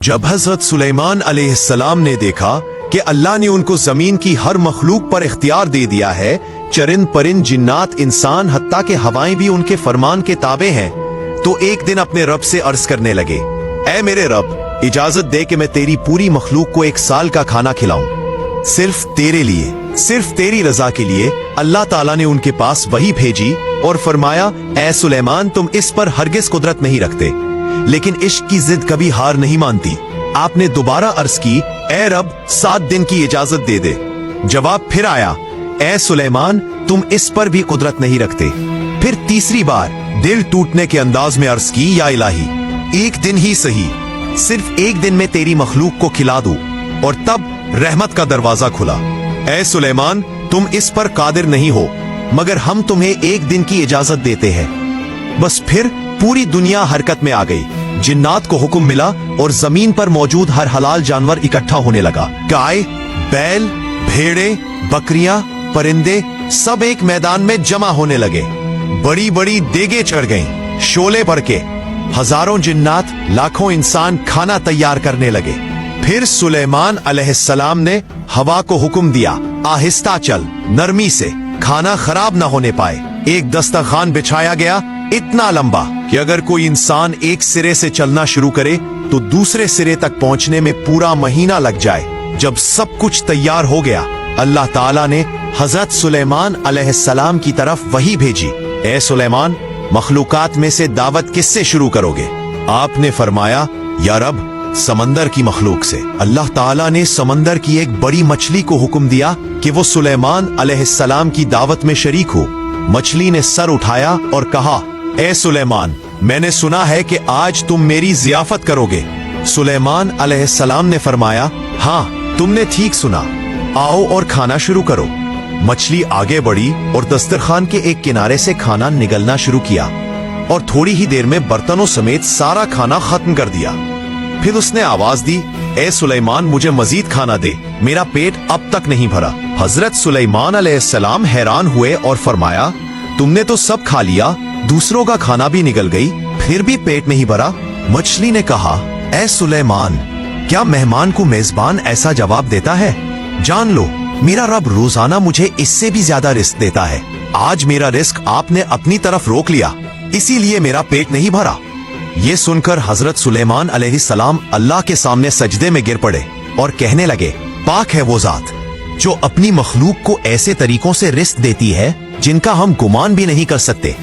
जब हजरत सुलेमान अलैहिस्सलाम ने देखा कि अल्लाह ने उनको जमीन की हर मखलूक पर इख्तियार दे दिया है, चरिंद परिंद जिन्नात इंसान हत्ता के हवाएं भी उनके फरमान के ताबे हैं, तो एक दिन अपने रब से अर्ज करने लगे, ऐ मेरे रब, इजाजत दे कि मैं तेरी पूरी मखलूक को 1 साल का खाना खिलाऊं, सिर्फ तेरे लिए, सिर्फ तेरी रजा के लिए। अल्लाह ताला ने उनके पास वही भेजी और फरमाया, ऐ सुलेमान, तुम इस पर हरगिज कुदरत नहीं रखते, लेकिन इश्क की जिद कभी हार नहीं मानती। आपने दोबारा अर्ज की, ऐ रब, 7 दिन की इजाजत दे दे। जवाब फिर आया, ऐ सुलेमान, तुम इस पर भी कुदरत नहीं रखते। फिर तीसरी बार दिल टूटने के अंदाज में अर्ज की, या इलाही, 1 दिन ही सही, सिर्फ 1 दिन में तेरी मखलूक को खिला दूं। और तब रहमत का दरवाजा खुला। ऐ सुलेमान, तुम इस पर कादिर नहीं हो, मगर हम तुम्हें 1 दिन की इजाजत देते हैं। बस फिर पूरी दुनिया हरकत में आ गई। जिन्नात को हुक्म मिला और जमीन पर मौजूद हर हलाल जानवर इकट्ठा होने लगा। गाय, बैल, भेड़े, बकरियां, परिंदे सब एक मैदान में जमा होने लगे। बड़ी बड़ी देगे चढ़ गईं, शोले भड़के, हजारों जिन्नात, लाखों इंसान खाना तैयार करने लगे। फिर सुलेमान अलैहिस्सलाम ने हवा को हुक्म दिया, आहिस्ता चल, नरमी से, खाना खराब न होने पाए। एक दस्तरखान बिछाया गया, इतना लंबा कि अगर कोई इंसान एक सिरे से चलना शुरू करे तो दूसरे सिरे तक पहुंचने में पूरा महीना लग जाए। जब सब कुछ तैयार हो गया, अल्लाह ताला ने हजरत सुलेमान अलैहिस्सलाम की तरफ वही भेजी, ऐ सुलेमान, मखलूकात में से दावत किससे शुरू करोगे? आपने फरमाया, या रब, समंदर की मखलूक से। अल्लाह ताला ने समंदर की एक बड़ी मछली को हुक्म दिया कि वो सुलेमान अलैहिस्सलाम की दावत में शरीक हो। मछली ने सर उठाया और कहा, ऐ सुलेमान, मैंने सुना है कि आज तुम मेरी जियाफत करोगे। सुलेमान अलैहिस्सलाम ने फरमाया, हाँ, तुमने ठीक सुना, आओ और खाना शुरू करो। मछली आगे बढ़ी और दस्तरखान के एक किनारे से खाना निगलना शुरू किया और थोड़ी ही देर में बर्तनों समेत सारा खाना खत्म कर दिया। फिर उसने आवाज दी, ऐ सुलेमान, मुझे मजीद खाना दे, मेरा पेट अब तक नहीं भरा। हजरत सुलेमान अलैहिस्सलाम हैरान हुए और फरमाया, तुमने तो सब खा लिया, दूसरों का खाना भी निगल गई, फिर भी पेट नहीं भरा? मछली ने कहा, ऐ सुलेमान, क्या मेहमान को मेजबान ऐसा जवाब देता है? जान लो, मेरा रब रोजाना मुझे इससे भी ज्यादा रिस्क देता है। आज मेरा रिस्क आपने अपनी तरफ रोक लिया, इसीलिए मेरा पेट नहीं भरा। ये सुनकर हजरत सुलेमान अलैहिस्सलाम अल्लाह के सामने सजदे में गिर पड़े और कहने लगे, पाक है वो जात जो अपनी मखलूक को ऐसे तरीकों से रिस्क देती है जिनका हम गुमान भी नहीं कर सकते।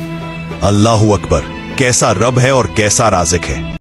अल्लाहु अकबर, कैसा रब है और कैसा राज़िक है।